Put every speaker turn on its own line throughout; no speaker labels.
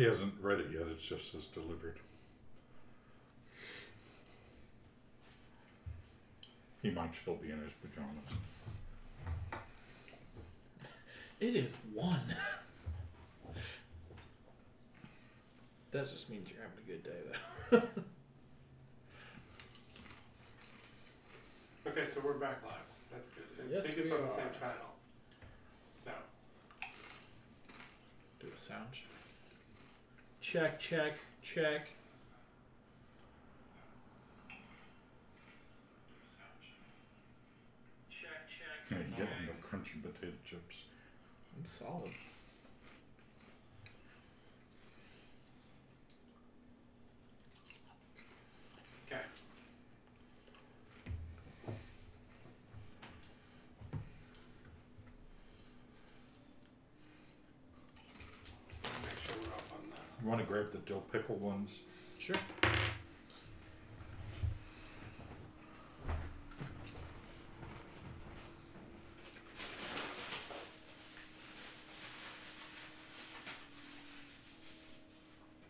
He hasn't read it yet. It's just as delivered. He might still be in his pajamas.
It is 1. That just means you're having a good day, though.
Okay, so we're back live. That's good.
Yes,
I think it's
we
on the
are.
same channel. So.
Do a sound check. Check.
Yeah, you get him the crunchy potato chips.
It's solid.
Okay. Make sure we're up on that.
You want to grab the dill pickle ones?
Sure.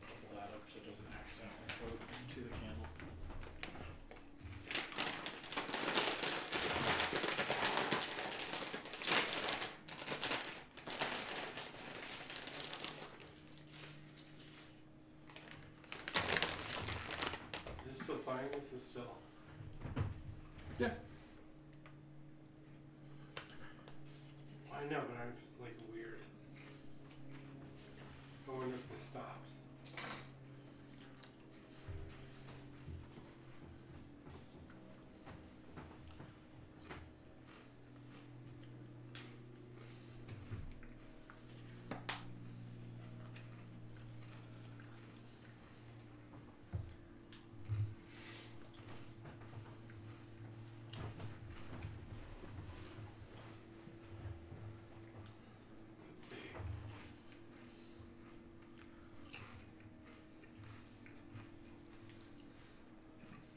Pull that up so it doesn't accidentally float into the candle.
Is this still playing? Is this still?
Yeah.
I know, but I'm like weird. I wonder if this stops. Let's see.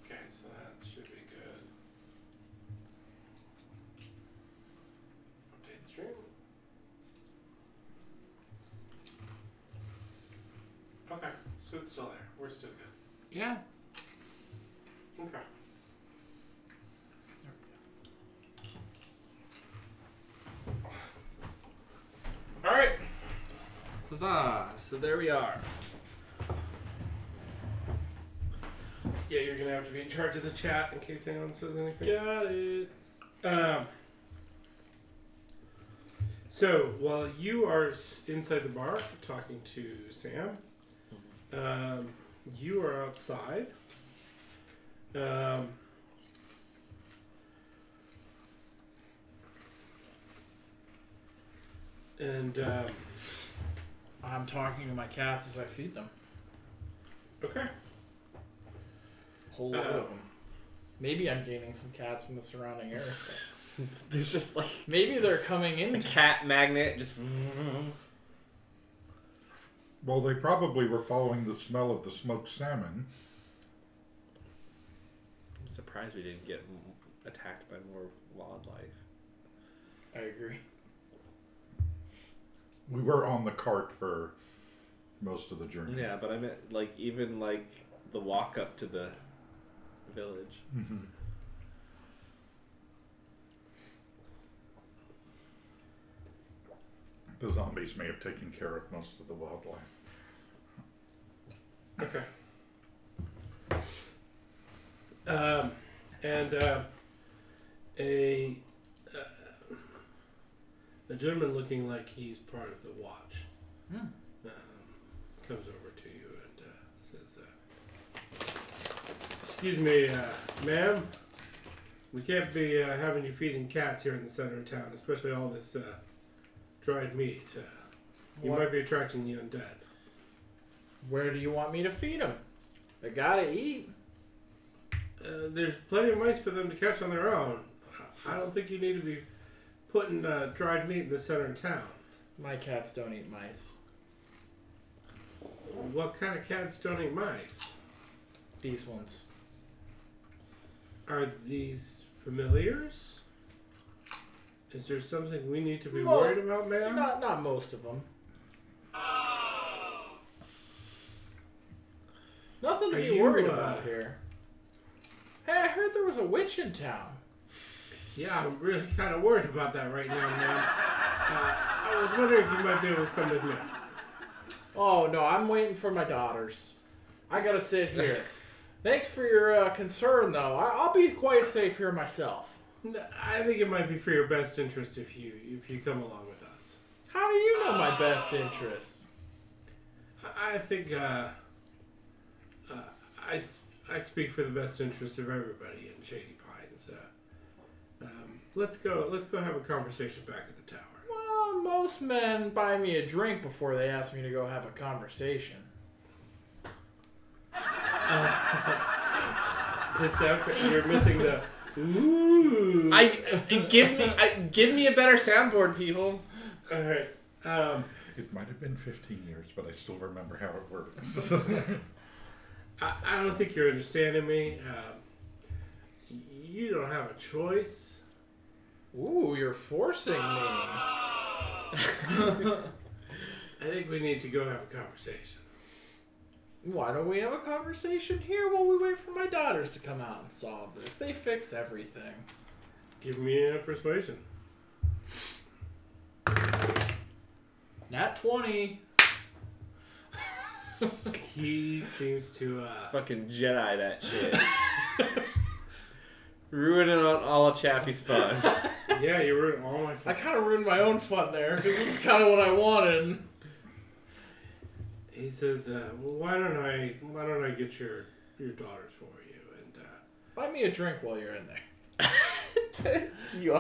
Okay, so that should be good. Update the stream. Okay, so it's still there. We're still good.
Yeah.
Okay. All right.
Huzzah! So there we are.
Yeah, you're gonna have to be in charge of the chat in case anyone says anything.
Got it.
So while you are inside the bar talking to Sam, you are outside. And
I'm talking to my cats as I feed them.
okay.
Whole lot of them. Maybe I'm gaining some cats from the surrounding area.
There's just like
Maybe they're coming in.
a cat magnet just.
Well, they probably were following the smell of the smoked salmon.
I'm surprised we didn't get attacked by more wildlife.
I agree.
We were on the cart for most of the journey.
Yeah, but I meant like even like the walk up to the village.
Mm-hmm. The zombies may have taken care of most of the wildlife.
Okay. And a gentleman looking like he's part of the watch comes over to you and says, "Excuse me, ma'am. We can't be having you feeding cats here in the center of town, especially all this dried meat. You
What?
might be attracting the undead."
Where do you want me to feed them? They gotta eat.
There's plenty of mice for them to catch on their own. I don't think you need to be putting dried meat in the center of town.
My cats don't eat mice.
What kind of cats don't eat mice?
These ones.
Are these familiars? Is there something we need to be
Well,
worried about, ma'am?
Not most of them. Nothing to
Are
be
you,
worried about here. Hey, I heard there was a witch in town.
Yeah, I'm really kind of worried about that right now, man. I was wondering if you might be able to come with me.
Oh, no, I'm waiting for my daughters. I gotta sit here. Thanks for your concern, though. I'll be quite safe here myself.
I think it might be for your best interest if you come along with us.
How do you know my best interests?
I think I speak for the best interest of everybody in Shady Pines. Let's go have a conversation back at the tower.
Well, most men buy me a drink before they ask me to go have a conversation.
The soundtrack, you're missing the ooh.
Give me a better soundboard, people.
All right.
It might have been 15 years, but I still remember how it works.
I don't think you're understanding me. You don't have a choice.
Ooh, you're forcing me.
I think we need to go have a conversation.
Why don't we have a conversation here while we wait for my daughters to come out and solve this? They fix everything.
Give me a persuasion.
Nat 20.
He seems to
Fucking Jedi that shit. Ruining all of Chappie's fun.
yeah, you ruined all my
I
fun.
kind of ruined my own fun there because this is kind of what I wanted.
He says, well, why don't I get your daughters for you and
Buy me a drink while you're in there.
you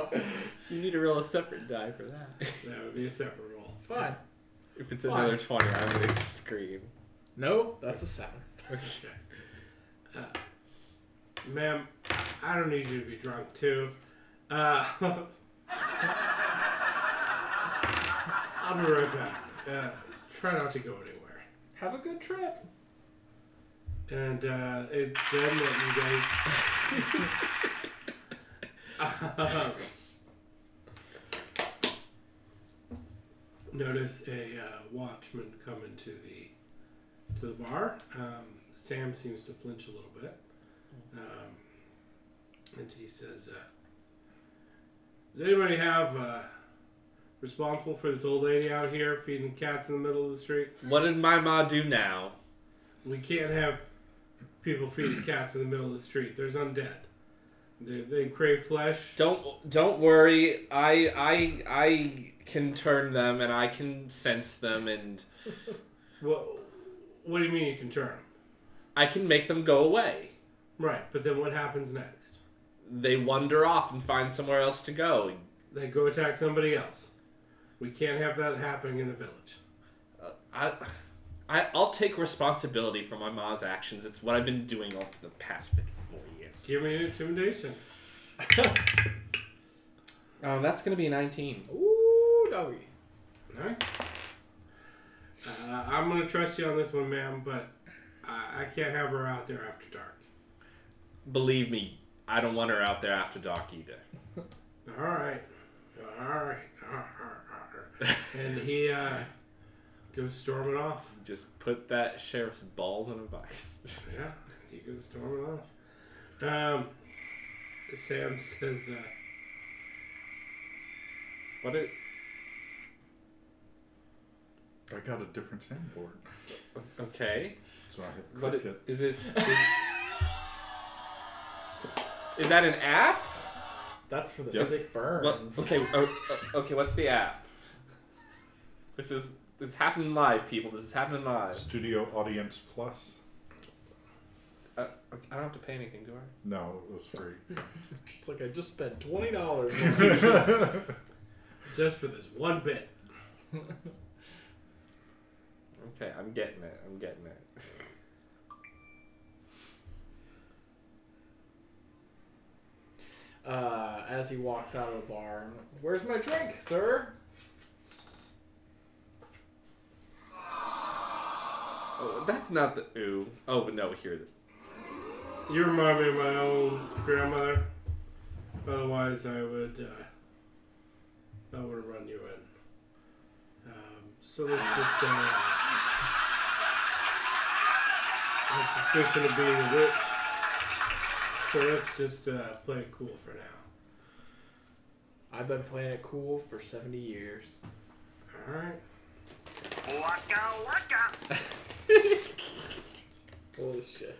need to roll a separate die for that.
that would be a separate roll.
Fine.
If it's
Fine.
another 20, I'm gonna scream.
No, that's a 7.
Okay. Ma'am, I don't need you to be drunk too. I'll be right back. Try not to go anywhere.
Have a good trip.
And it's then that you guys notice a watchman come into the bar. Sam seems to flinch a little bit, and he says, "Does anybody have responsible for this old lady out here feeding cats in the middle of the street?
What did my ma do now?
We can't have people feeding cats in the middle of the street. There's undead. They crave flesh.
Don't worry. I can turn them and I can sense them and
What do you mean you can turn them?
I can make them go away.
Right, but then what happens next?
They wander off and find somewhere else to go.
They go attack somebody else. We can't have that happening in the village.
I'll take responsibility for my ma's actions. It's what I've been doing all for the past 54 years.
Give me an intimidation.
That's gonna be 19.
Ooh, doggy.
Nice. I'm going to trust you on this one, ma'am, but I can't have her out there after dark.
Believe me, I don't want her out there after dark either.
All right. And he goes storming off.
Just put that sheriff's balls in a vice.
Yeah, he goes storming off. Sam says,
What it?
I got a different soundboard,
Okay.
so I have
What
cricket.
is this? Is that an app?
That's for the
Yep.
sick
What?
burns.
Okay. Okay. What's the app? This is happening live, people. This is happening live.
Studio Audience Plus?
I don't have to pay anything, do I?
No, it was free.
It's like I just spent $20.
just for this one bit.
Okay, I'm getting it.
As he walks out of the bar, where's my drink, sir?
Oh, that's not the ooh. Oh, but no, here.
You remind me of my own grandmother. Otherwise, I would run you in. So let's just say on suspicion of being a witch. So let's just play it cool for now.
I've been playing it cool for 70 years.
Alright.
Waka waka.
Holy shit.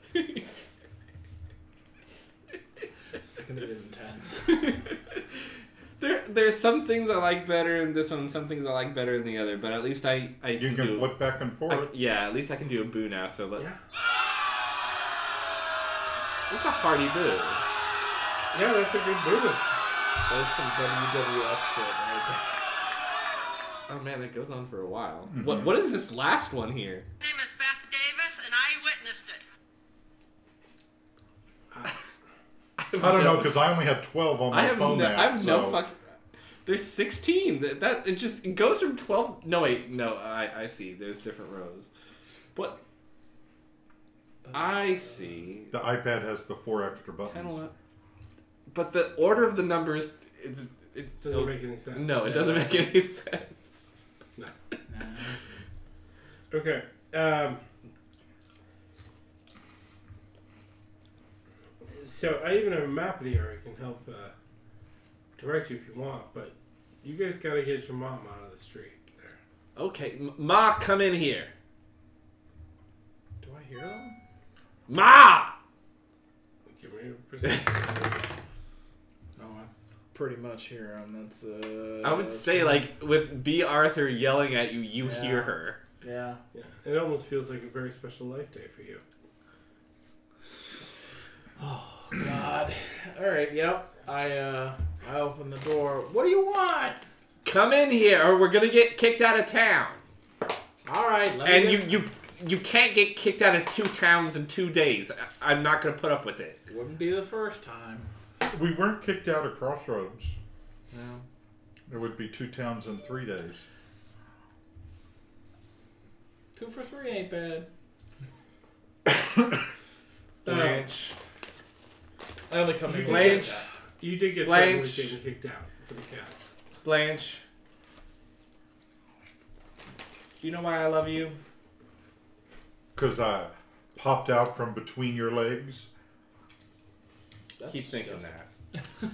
It's gonna be intense.
There's some things I like better in this one, and some things I like better in the other. But at least I
You can
do.
flip back and forth.
Yeah, at least I can do a boo now. So
Yeah.
it's a hearty boo.
Yeah, that's a good boo.
That was some WWF shit right there.
Oh man, that goes on for a while.
Mhm.
What is this last one here?
My name is Beth Davis, and I witnessed it.
I don't know, because I only had 12 on my phone
I
app.
have no
so-
fucking. There's 16. That it goes from 12. No wait, no. I see. There's different rows. What? I see.
The iPad has the 4 extra
10,
buttons.
11. But the order of the numbers, it
Doesn't make any sense.
No, it doesn't make any sense.
No.
Nah.
Okay. So I even have a map of the area can help direct you if you want, but you guys gotta get your mom out of the street there.
Okay, Ma, come in here.
Do I hear them?
Ma!
Give me a percentage.
Oh, I pretty much hear them. That's
I would say, like, with B. Arthur yelling at you, you
Yeah.
hear her.
Yeah.
Yeah, it almost feels like a very special life day for you.
Oh God. All right. Yep. I open the door. What do you want?
Come in here, or we're gonna get kicked out of town.
All right. Let
And
me
you can't get kicked out of 2 towns in 2 days. I'm not gonna put up with it.
Wouldn't be the first time.
We weren't kicked out of Crossroads.
No.
There would be 2 towns in 3 days.
2 for 3 ain't bad.
Blanche.
I only come in.
Blanche.
You did get
Blanche.
threatened with getting kicked out for the cats.
Blanche. Do you know why I love you?
Because I popped out from between your legs.
That's
Keep thinking
just-
that.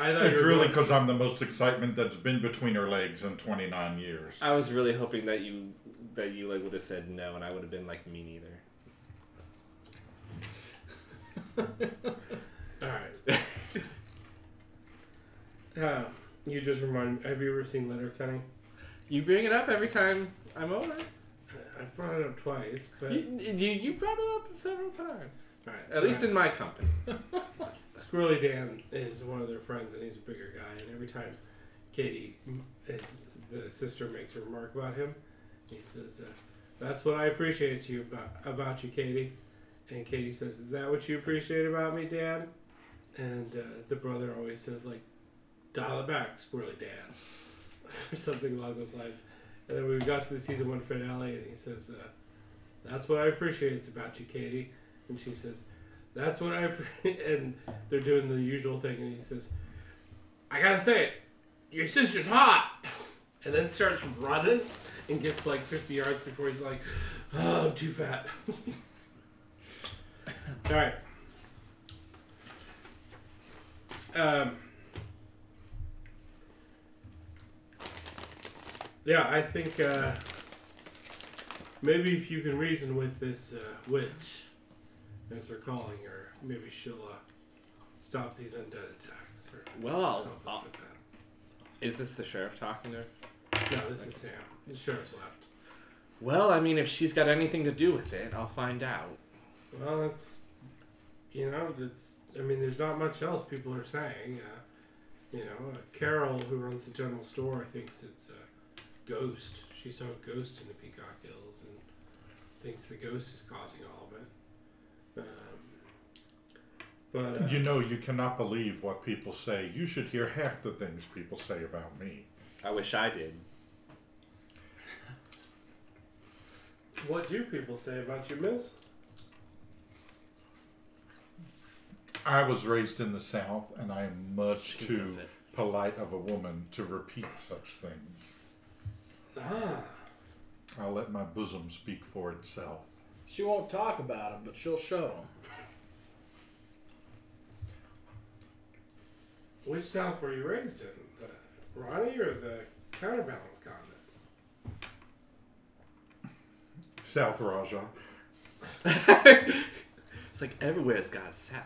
I thought
It's
you were
really
going-
because I'm the most excitement that's been between her legs in 29 years.
I was really hoping that you like would have said no, and I would have been like, me neither.
Alright. You just remind me, have you ever seen Letterkenny?
You bring it up every time I'm over.
I've brought it up twice, but...
You brought it up several times.
Alright,
At
so
least in my company.
Squirrely Dan is one of their friends, and he's a bigger guy. And every time Katie, the sister, makes a remark about him, he says, "That's what I appreciate about you, Katie." And Katie says, "Is that what you appreciate about me, Dan?" And the brother always says, like, "Dial it back, Squirrely Dan," or something along those lines. And then we got to the season 1 finale, and he says, "That's what I appreciate about you, Katie." And she says, "That's what I..." And they're doing the usual thing, and he says, "I gotta say it, your sister's hot." And then starts running and gets like 50 yards before he's like, "Oh, I'm too fat." All right. Yeah, I think maybe if you can reason with this witch, as they're calling her, maybe she'll stop these undead attacks. Or
Well,
help us with that.
is this the sheriff talking to her?
No, this is Sam. The sheriff's left.
Well, I mean, if she's got anything to do with it, I'll find out.
Well, it's, you know, I mean, there's not much else people are saying. You know, Carol, who runs the general store, thinks it's a ghost. She saw a ghost in the Peacock Hills and thinks the ghost is causing all of it. But
You know, you cannot believe what people say. You should hear half the things people say about me.
I wish I did.
what do people say about you, Miss?
I was raised in the South, and I am much
She
too
does it.
polite of a woman to repeat such things.
Ah.
I'll let my bosom speak for itself.
She won't talk about him, but she'll show him.
Which South were you raised in? The Ronnie or the Counterbalance Continent?
South Raja.
It's like everywhere's got a south.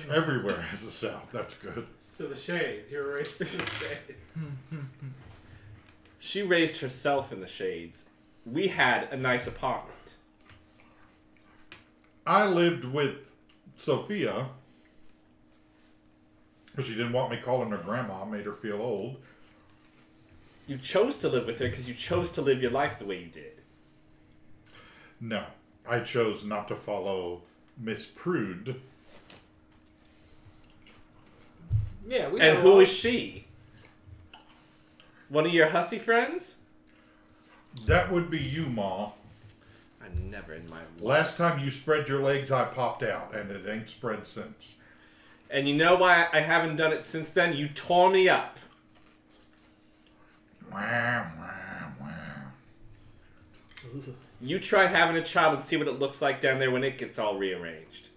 Everywhere has a South. That's good.
So the Shades. You were raised in the Shades.
She raised herself in the shades. We had a nice apartment.
I lived with Sophia because she didn't want me calling her grandma. Made her feel old.
You chose to live with her because you chose to live your life the way you did.
No, I chose not to follow Miss Prude.
Yeah, we.
And
got
who
along.
is she? One of your hussy friends?
That would be you, Ma.
I never in my life.
Last time you spread your legs, I popped out, and it ain't spread since.
And you know why I haven't done it since then? You tore me up.
Wah, wah, wah.
You try having a child and see what it looks like down there when it gets all rearranged.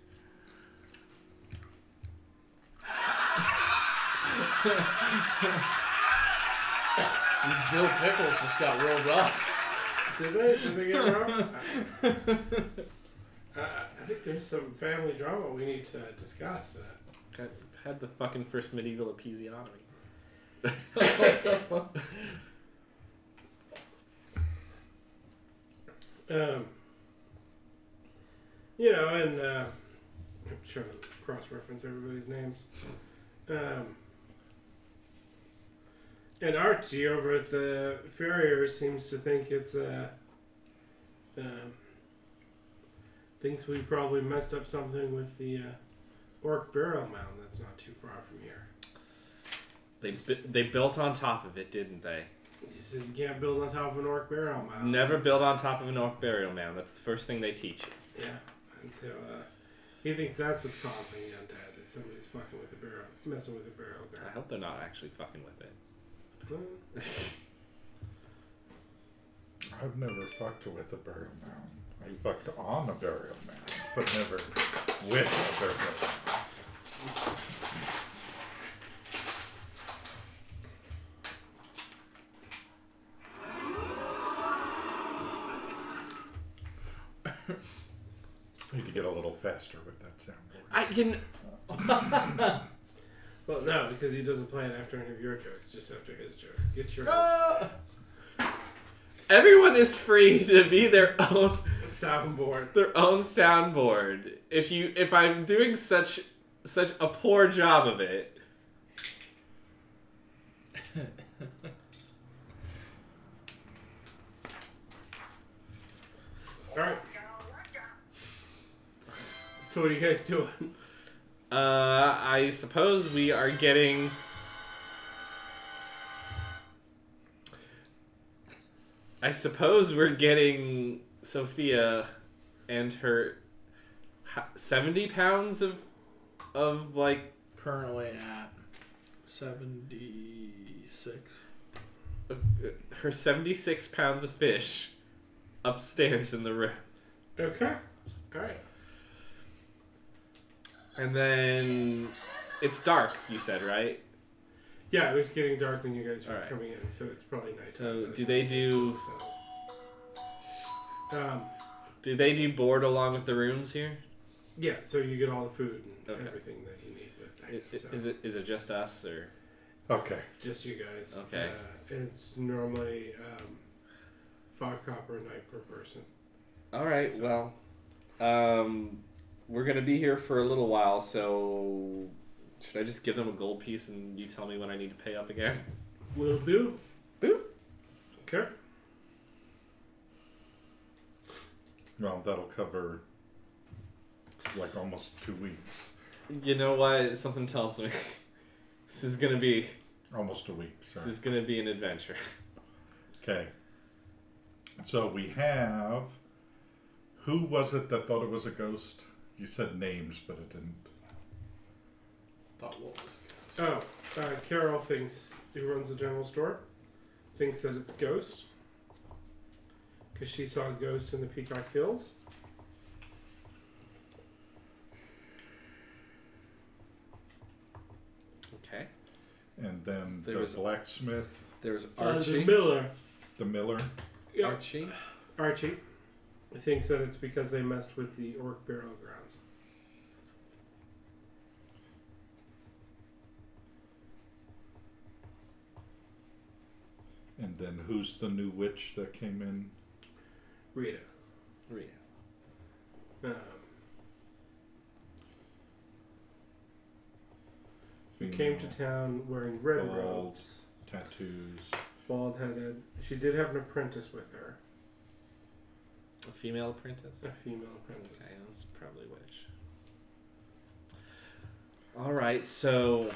These dill pickles just got real rough.
Did they? Did they get wrong? I think there's some family drama we need to discuss.
Had the fucking first medieval episiotomy.
You know, and I'm trying to cross-reference everybody's names. And Archie over at the Farrier seems to think it's thinks we probably messed up something with the Orc burial mound that's not too far from here.
They built on top of it, didn't they?
He says you can't build on top of an Orc burial mound.
Never build on top of an orc burial mound. That's the first thing they teach you.
Yeah, and so he thinks that's what's causing the undead. Is somebody's fucking with the burial, messing with the burial
I
ground.
hope they're not actually fucking with it.
I've never fucked with a burial mound. I fucked on a burial mound, but never with a burial mound.
Jesus.
Need to get a little faster with that soundboard.
I can.
Well, no, because he doesn't play it after any of your jokes, just after his joke. Get your
Everyone is free to be their own
soundboard.
soundboard. If I'm doing such a poor job of it,
Alright. So what are you guys doing?
I suppose we are getting. I suppose we're getting Sophia and her 70 pounds of like
Currently at 76.
her 76 pounds of fish upstairs in the room.
Okay. Alright.
And then it's dark, you said, right?
Yeah, it was getting dark when you guys were
Alright.
coming in, so it's probably nice.
So do they do
So,
board along with the rooms here?
yeah, so you get all the food and
Okay.
everything that you need with
Is,
things. So
is it just us or?
Okay.
just you guys.
Okay.
It's normally 5 copper a night per person.
All right. Well, we're gonna be here for a little while, so should I just give them a gold piece and you tell me when I need to pay up again?
Will do.
Boop.
Okay.
Well, that'll cover like almost 2 weeks.
You know what? Something tells me this is gonna be
Almost a week.
this
Sorry.
is gonna be an adventure.
Okay. So we have. Who was it that thought it was a ghost? You said names, but it didn't.
thought what was
Carol thinks, who runs the general store, thinks that it's Ghost. Because she saw a ghost in the Peacock Hills.
Okay.
And then
There
the
was-
blacksmith,
There was
The
Archie.
Miller.
the miller.
Yeah.
Archie.
Thinks that it's because they messed with the orc burial grounds.
And then who's the new witch that came in?
Rita.
Rita.
Who came to town wearing red
Bald.
robes,
Tattoos.
bald-headed. She did have an apprentice with her,
A female apprentice.
a female apprentice.
Okay, that's probably witch. All right, so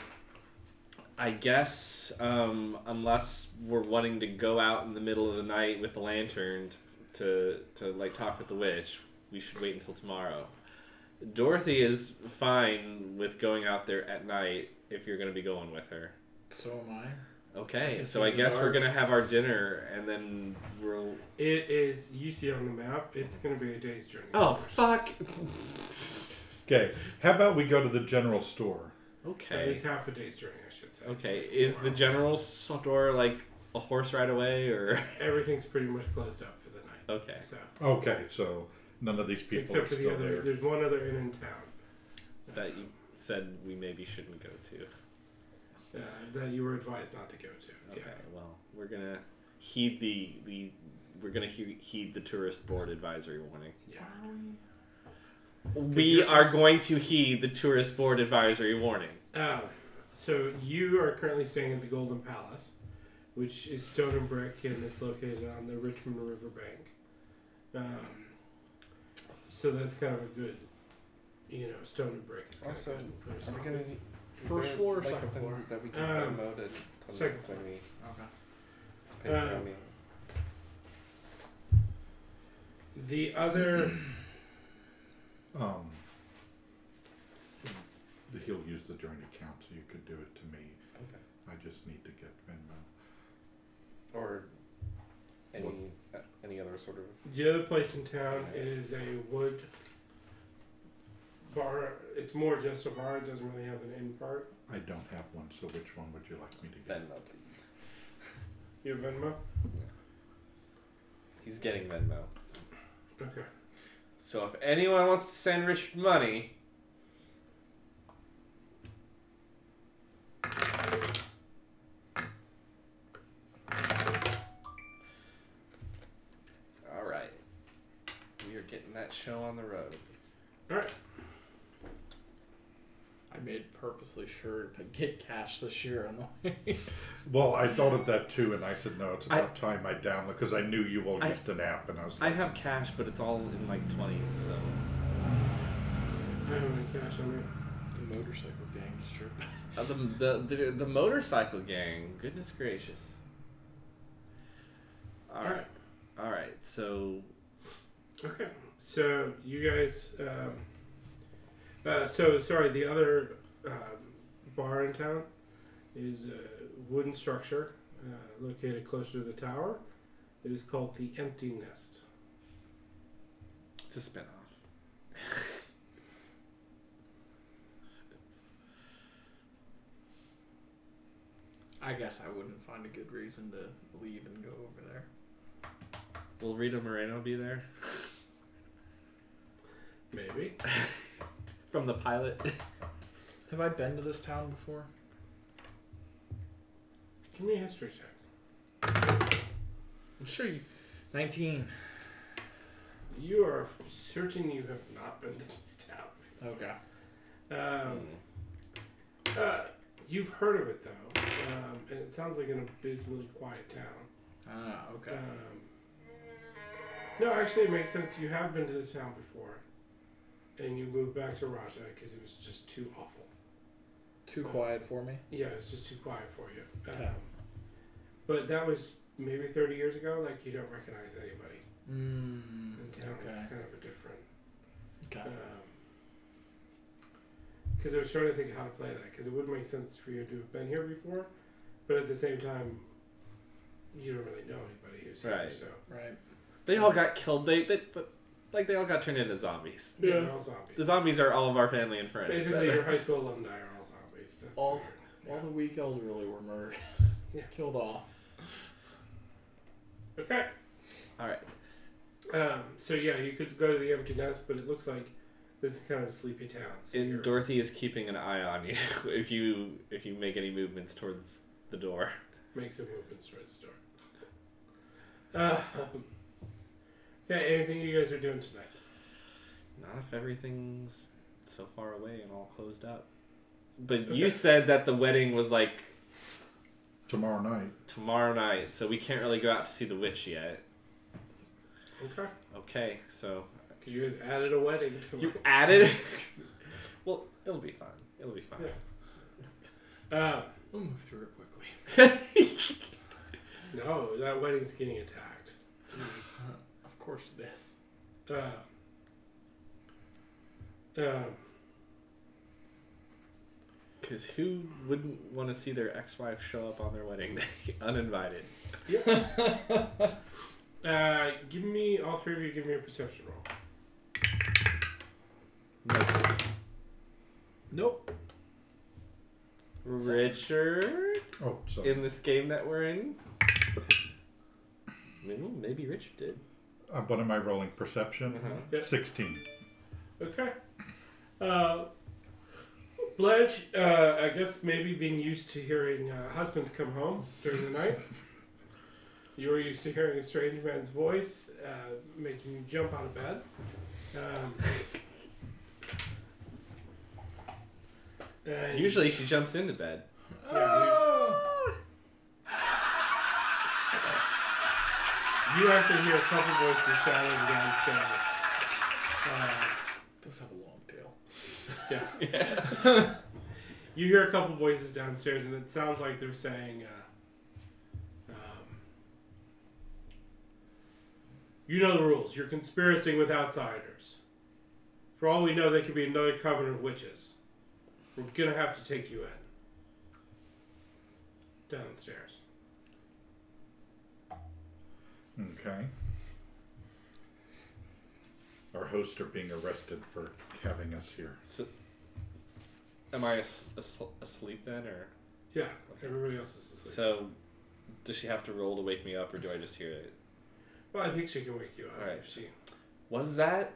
I guess unless we're wanting to go out in the middle of the night with the lantern to like talk with the witch, we should wait until tomorrow. Dorothy is fine with going out there at night if you're going to be going with her.
So am I.
Okay,
can
so
see
I
the
guess we're
dark.
going to have our dinner and then we'll...
It is, you see on the map, it's going to be a day's journey.
Oh, fuck!
Okay, how about we go to the general store?
At
Okay.
least half a day's journey, I should say.
Okay,
So,
is the general store like a horse ride away or...
Everything's pretty much closed up for the night.
Okay.
So,
Okay, so none of these people
except
are
for the
still
other,
there.
there's one other inn in town.
That you said we maybe shouldn't go to.
That you were advised not to go to.
Okay,
Yeah.
well, we're gonna heed heed the tourist board advisory warning.
Yeah.
We
you're-
are going to heed the tourist board advisory warning.
So you are currently staying at the Golden Palace, which is stone and brick, and it's located on the Richmond River bank. So that's kind of a good, stone and brick. Is kind
Also,
of good for
are we
zombies.
gonna-
First floor or second floor?
that we
can promote second floor.
Okay.
The other,
He'll use the joint account, so you could do it to me.
Okay.
I just need to get Venmo.
Or any other sort of...
the other place in town is a wood bar. It's more just a bar. It doesn't really have an inn part.
I don't have one, so which one would you like me to get?
Venmo, please.
You have Venmo?
He's getting Venmo.
Okay.
So if anyone wants to send Rich money... Alright. We are getting that show on the road.
Alright.
I made purposely sure to get cash this year on the way.
Well, I thought of that too, and I said, no, it's about time I download, because I knew you all
I-
used an app, and I was
I
like,
have cash, but it's all in like 20s, so...
I don't have any cash on me.
The motorcycle gang just tripped.
The motorcycle gang, goodness gracious. Alright. Alright, so...
Okay, so you guys, the other bar in town is a wooden structure located closer to the tower. It is called the Empty Nest.
It's a spin-off.
I guess I wouldn't find a good reason to leave and go over there.
Will Rita Moreno be there?
Maybe.
From the pilot?
Have I been to this town before?
Give me a history check.
I'm sure you. 19.
You are certain you have not been to this town.
Okay.
You've heard of it though, and it sounds like an abysmally quiet town.
Ah, okay.
No, actually, it makes sense. You have been to this town before, and you moved back to Raja because it was just too awful.
Too quiet for me.
Yeah, it's just too quiet for you.
Okay.
But that was maybe 30 years ago. Like, you don't recognize anybody in town.
Okay.
It's kind of a different.
Okay.
Because I was trying to think how to play that. Because it would make sense for you to have been here before, but at the same time, you don't really know anybody who's here.
Right.
So
Right.
They all got killed. They all got turned into zombies.
yeah, they're all zombies.
The zombies are all of our family and friends.
Basically, your high school alumni are all zombies. That's
All-
weird.
All the weak elderly were murdered.
Yeah.
Killed off.
Okay.
All right.
So yeah, you could go to the empty nest, but it looks like this is kind of a sleepy town. So
And Dorothy is keeping an eye on you if you make any movements towards the door.
makes a movement towards the door. Okay, anything you guys are doing tonight?
Not if everything's so far away and all closed up. But
Okay.
you said that the wedding was like
Tomorrow night.
tomorrow night, so we can't really go out to see the witch yet.
Okay.
Okay, so
Because you guys added a wedding to
you added. Well, it'll be fun. It'll be fun.
We'll move through it quickly.
No, that wedding's getting attacked.
Of course it is.
Because who wouldn't want to see their ex-wife show up on their wedding day uninvited?
Give me, all three of you, give me a perception roll.
Nope.
Richard,
Oh, sorry.
in this game that we're in. Maybe Richard did.
What am I rolling? Perception?
Uh-huh.
Yeah.
16.
Okay. Blanche, I guess maybe being used to hearing husbands come home during the night, you were used to hearing a strange man's voice making you jump out of bed. And
Usually she jumps into bed.
you actually hear a couple voices shouting downstairs.
Does have a long tail.
Yeah. You hear a couple voices downstairs, and it sounds like they're saying, you know the rules. You're conspiring with outsiders. For all we know, they could be another coven of witches. We're going to have to take you in. Downstairs.
Okay. Our hosts are being arrested for having us here.
So, am I asleep then, or
Yeah, everybody else is asleep.
so? Does she have to roll to wake me up, or do I just hear it?
Well, I think she can wake you up.
All right.
If she...
What is that?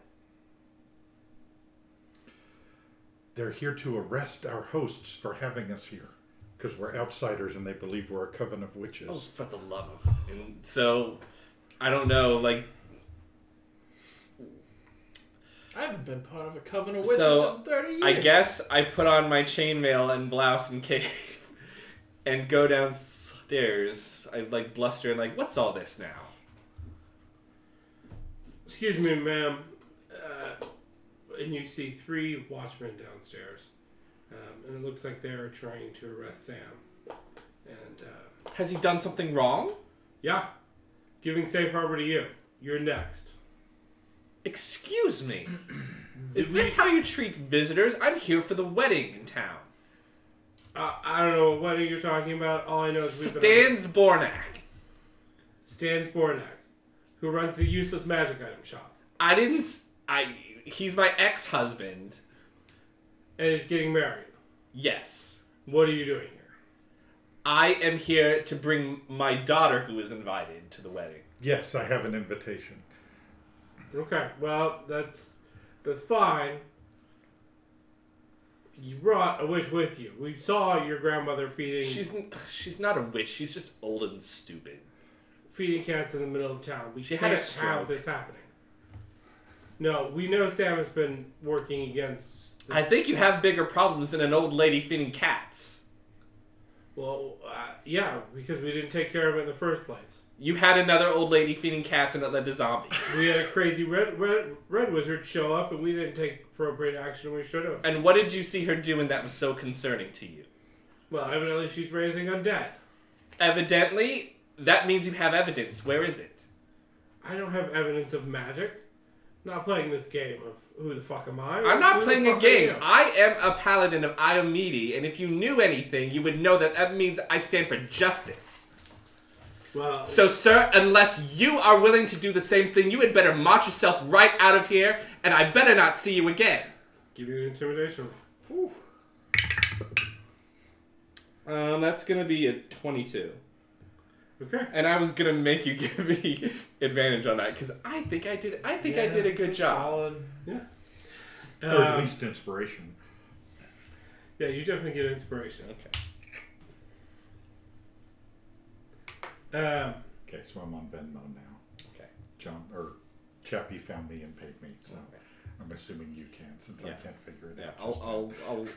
They're here to arrest our hosts for having us here. Because we're outsiders and they believe we're a coven of witches.
Oh, for the love of! And so, I don't know. Like,
I haven't been part of a coven of witches
So,
in 30 years.
I guess I put on my chainmail and blouse and cape and go downstairs. I like bluster and like, what's all this now?
Excuse me, ma'am. And you see 3 watchmen downstairs. And it looks like they're trying to arrest Sam. And,
Has he done something wrong?
yeah. Giving safe harbor to you. You're next.
Excuse me. Is
Did
this how you treat visitors? I'm here for the wedding in town.
I don't know what you're talking about. All I know is we've been...
Stans Bornak.
Stan Spornak, who runs the useless magic item shop.
He's my ex-husband.
And is getting married.
Yes.
What are you doing here?
I am here to bring my daughter who is invited to the wedding.
Yes, I have an invitation.
Okay, well, that's fine. You brought a witch with you. We saw your grandmother feeding
She's not a witch. She's just old and stupid.
feeding cats in the middle of town. We
She
can't
had a
have
stroke.
this happening. No, we know Sam has been working against...
I think you have bigger problems than an old lady feeding cats.
Well, yeah, because we didn't take care of it in the first place.
You had another old lady feeding cats and it led to zombies.
We had a crazy red wizard show up and we didn't take appropriate action we should have.
And what did you see her doing that was so concerning to you?
Well, evidently she's raising undead.
Evidently, that means you have evidence. Where is it?
I don't have evidence of magic. Not playing this game of who the fuck am I?
I'm not
Who the
playing a
fuck are
game.
you?
I am a paladin of Iomede, and if you knew anything, you would know that that means I stand for justice.
Well,
So, sir, unless you are willing to do the same thing, you had better march yourself right out of here, and I better not see you again.
give you an intimidation roll.
That's gonna be a 22.
Okay.
And I was gonna make you give me advantage on that because I think I did. I think I did a good job.
Solid.
Yeah.
Or at least inspiration.
Yeah, you definitely get inspiration.
Okay.
Okay, so I'm on Venmo now.
Okay.
John or Chappie found me and paid me, so
Okay.
I'm assuming you can, since
Yeah.
I can't figure it
Yeah.
out. just yet.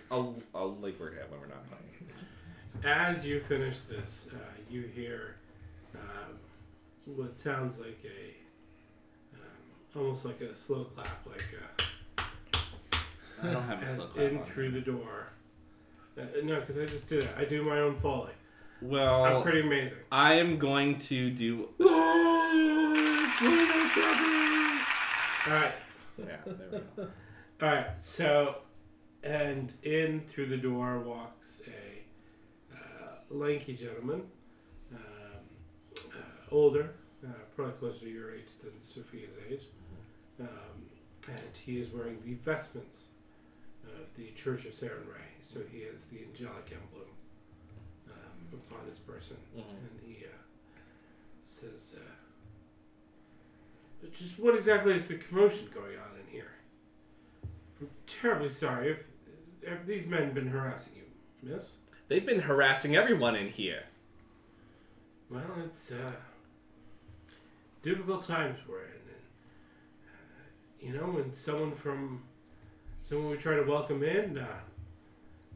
I'll like work it out when we're not playing.
As you finish this, you hear what sounds like almost like a slow clap, like
I don't have a
as
slow clap
in
on
through
here.
the door. No, because I just did it. I do my own foley. I'm
Well,
pretty amazing.
I am going to do.
Alright.
Yeah. There we go.
Alright, so, and in through the door walks a lanky gentleman, older, probably closer to your age than Sophia's age, and he is wearing the vestments of the Church of Sarenrae, so he has the angelic emblem upon his person, and he says, just what exactly is the commotion going on in here? I'm terribly sorry. Have these men been harassing you, miss?
They've been harassing everyone in here.
Well, it's difficult times we're in. And, when someone we try to welcome in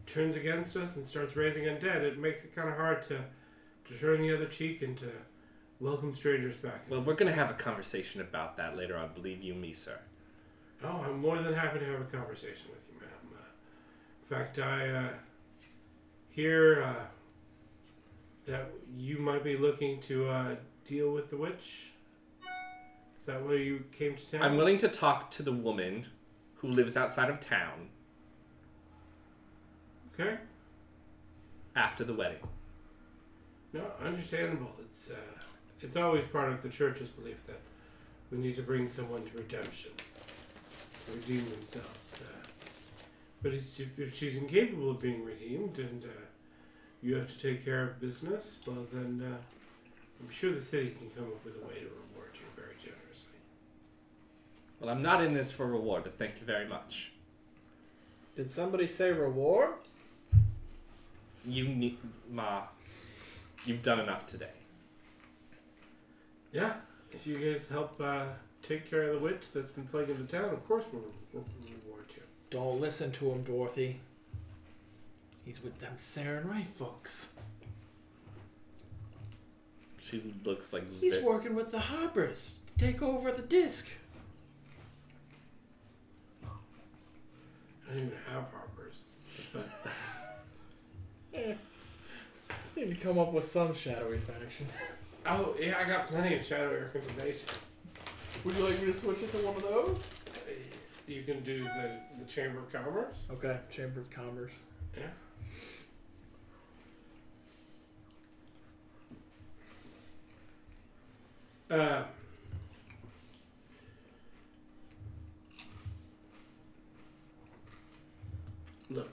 turns against us and starts raising undead, it makes it kind of hard to turn the other cheek and to welcome strangers back.
Well, we're gonna have a conversation about that later on. Believe you me, sir.
Oh, I'm more than happy to have a conversation with you, ma'am. In fact, I hear that you might be looking to deal with the witch. Is that why you came to town?
I'm willing to talk to the woman who lives outside of town
Okay.
after the wedding.
No, understandable. It's always part of the church's belief that we need to bring someone to redemption, to redeem themselves. But if she's incapable of being redeemed and you have to take care of business, well then I'm sure the city can come up with a way to reward you very generously.
Well, I'm not in this for reward, but thank you very much.
Did somebody say reward?
You need, Ma. You've done enough today.
Yeah, if you guys help take care of the witch that's been plaguing the town, of course we'll reward you.
Don't listen to him, Dorothy. He's with them Sarenrae folks.
She looks like
He's working with the Harpers to take over the disc.
I don't even have Harpers.
Need to come up with some shadowy faction.
Oh, yeah, I got plenty of shadowy organizations.
Would you like me to switch it to one of those?
You can do the Chamber of Commerce.
Okay, Chamber of Commerce.
Yeah. Look,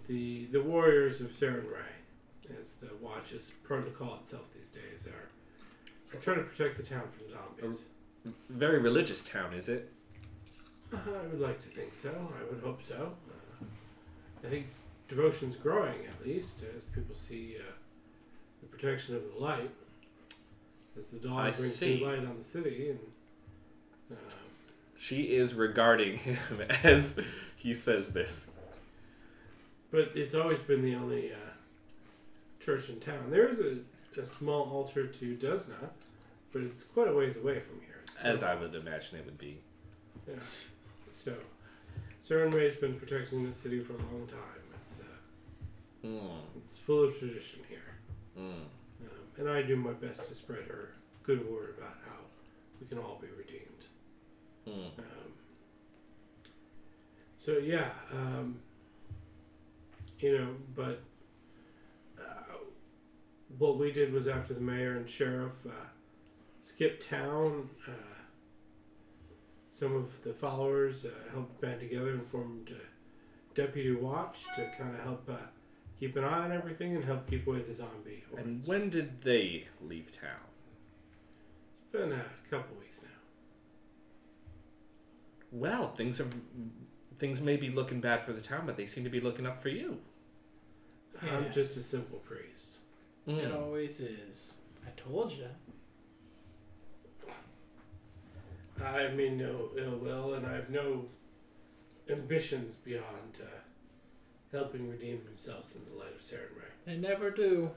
the warriors of Sarenrae, as the Watch is prone to call itself these days, are trying to protect the town from zombies.
very religious town, is it?
I would like to think so. I would hope so. I think devotion's growing, at least, as people see the protection of the light, as the dawn
I
brings
see.
new light on the city, and
She is regarding him as he says this.
but it's always been the only church in town. There is a small altar to Desna, but it's quite a ways away from here.
As I would imagine it would be.
Yeah. So, Sarenrae's been protecting the city for a long time. It's full of tradition here. And I do my best to spread her good word about how we can all be redeemed. So yeah, but what we did was after the mayor and sheriff skipped town, some of the followers helped band together and formed Deputy Watch to kind of help keep an eye on everything and help keep away the zombie hordes.
And when did they leave town?
It's been a couple weeks now.
Well, things may be looking bad for the town, but they seem to be looking up for you.
Yeah.
I'm just a simple priest.
It always is. I told you.
I mean no ill will, and I have no ambitions beyond helping redeem themselves in the light of Saren Ray.
They never do.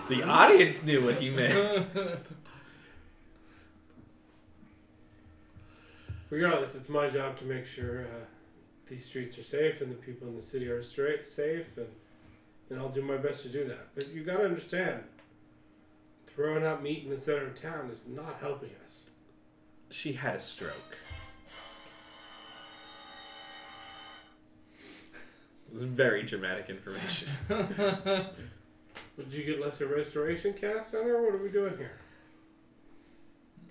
The audience knew what he meant.
Regardless, it's my job to make sure these streets are safe and the people in the city are safe, and I'll do my best to do that. But you gotta understand, throwing out meat in the center of town is not helping us.
She had a stroke. It was very dramatic information.
Did you get lesser restoration cast on her? What are we doing here?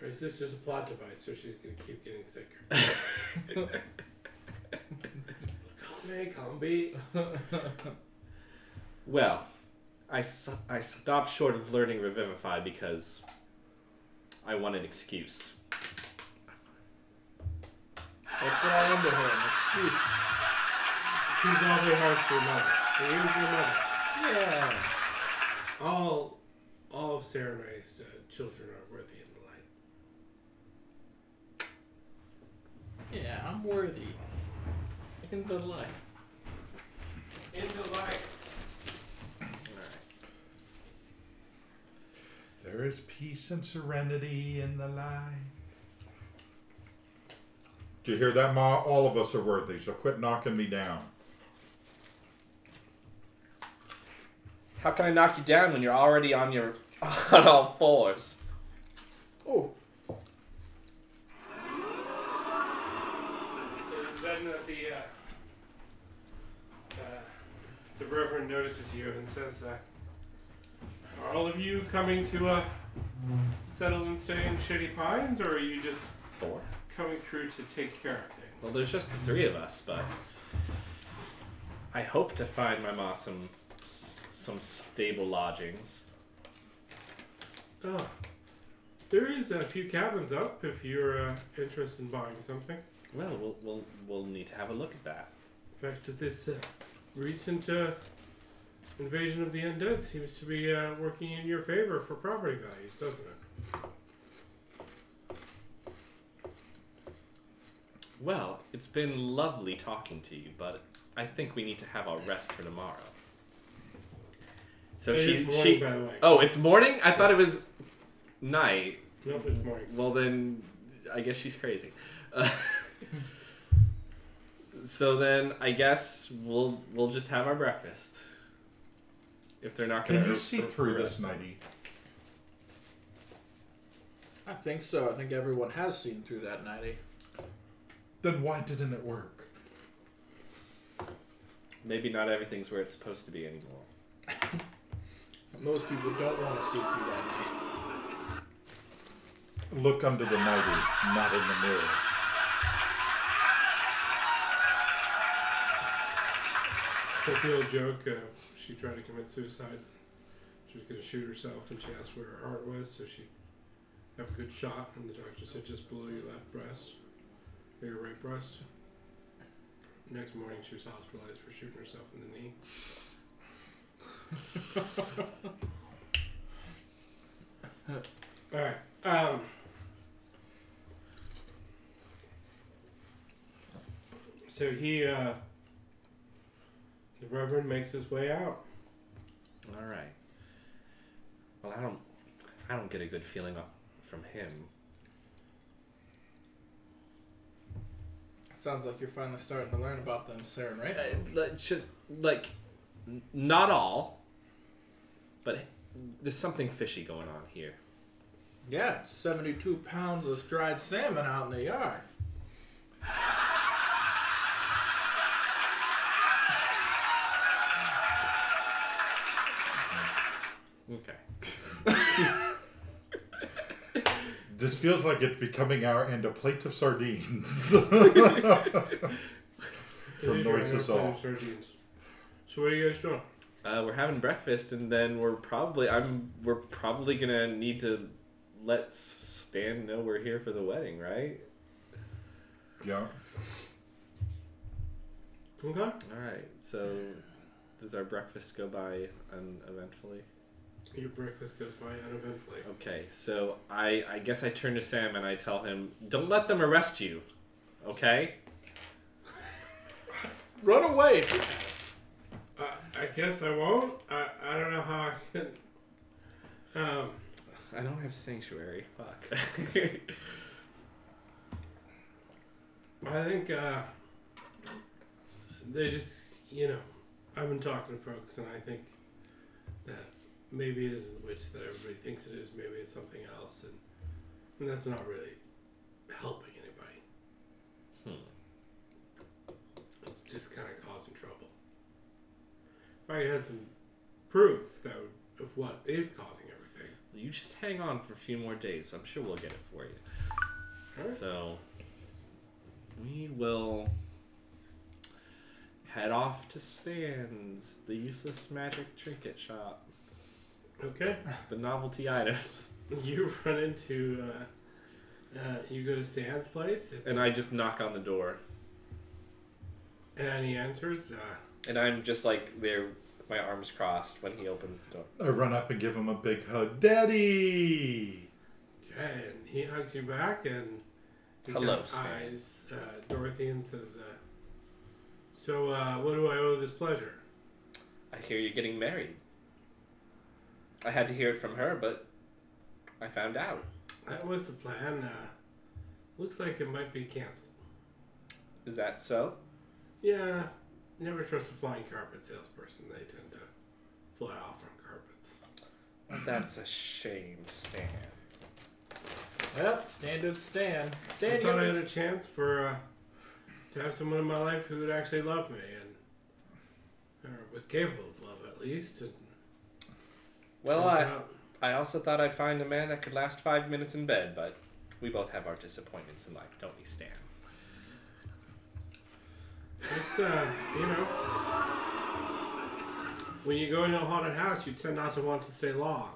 Or is this just a plot device so she's gonna keep getting sicker? Calm B.
Well, I stopped short of learning Revivify because I want an excuse.
That's what I am to him. Excuse.
Seems awfully harsh to your mother. So here's your mother.
Yeah.
All of Saren Ray's children are worthy in the light.
Yeah, I'm worthy. In the light.
In the light.
There is peace and serenity in the light. Do you hear that, Ma? All of us are worthy, so quit knocking me down.
How can I knock you down when you're already on all fours?
Oh.
Then the Reverend notices you and says, "Are all of you coming to settle and stay in Shady Pines, or are you just
4.
coming through to take care of things?"
Well, there's just the 3 of us, but I hope to find my ma some stable lodgings.
Oh, there is a few cabins up if you're interested in buying something.
Well, we'll need to have a look at that.
In fact, this recent invasion of the undead seems to be working in your favor for property values, doesn't it?
Well, it's been lovely talking to you, but I think we need to have our rest for tomorrow. So
It is morning, by the way.
Oh, it's morning? I thought it was night.
Nope, it's morning.
Well, then I guess she's crazy. So then I guess we'll just have our breakfast. If they're not going to.
Can you see through this, Nighty?
I think so. I think everyone has seen through that, Nighty.
Then why didn't it work?
Maybe not everything's where it's supposed to be anymore.
Most people don't want to see through that, Nighty.
Look under the Nighty, not in the mirror.
That's the old joke. She tried to commit suicide. She was going to shoot herself, and she asked where her heart was, so she'd have a good shot. And the doctor said just below your left breast, or your right breast. Next morning, she was hospitalized for shooting herself in the knee. All right. So he, the Reverend makes his way out.
All right. Well, I don't get a good feeling from him.
Sounds like you're finally starting to learn about them, Saren, right?
Just like not all, but there's something fishy going on here.
Yeah, it's 72 pounds of dried salmon out in the yard.
Okay.
This feels like it's becoming our and a plate of sardines. From noises off.
So what are you guys doing?
We're having breakfast, and then we're probably gonna need to let Stan know we're here for the wedding, right?
Yeah.
Okay.
All right. So, does our breakfast go by uneventfully?
Your breakfast goes by uneventfully.
Okay. So I guess I turn to Sam and I tell him, "Don't let them arrest you." Okay.
Run away.
I guess I won't. I don't know how I can.
I don't have sanctuary. Fuck.
I think they just, I've been talking to folks, and I think that maybe it isn't the witch that everybody thinks it is. Maybe it's something else, and that's not really helping anybody. It's just kind of causing trouble. If I had some proof of what is causing everything.
You just hang on for a few more days. I'm sure we'll get it for you.
Alright.
So we will head off to Stan's, the useless magic trinket shop,
Okay.
the novelty items.
You run into, you go to Stan's place.
And I just knock on the door.
And he answers.
And I'm just like there with my arms crossed when he opens the door.
I run up and give him a big hug. Daddy!
Okay, and he hugs you back, and he
Hello,
kind of
Stan.
eyes Dorothy and says, so what do I owe this pleasure?
I hear you're getting married. I had to hear it from her, but I found out.
That was the plan. Looks like it might be canceled.
Is that so?
Yeah, never trust a flying carpet salesperson. They tend to fly off on carpets.
That's a shame, Stan.
Yep, standard Stan.
I
Stan,
thought I
you
had a chance to have someone in my life who would actually love me and or was capable of love at least. And
Well,
turns out-
I also thought I'd find a man that could last 5 minutes in bed, but we both have our disappointments in life, don't we, Stan?
It's, when you go into a haunted house, you tend not to want to stay long.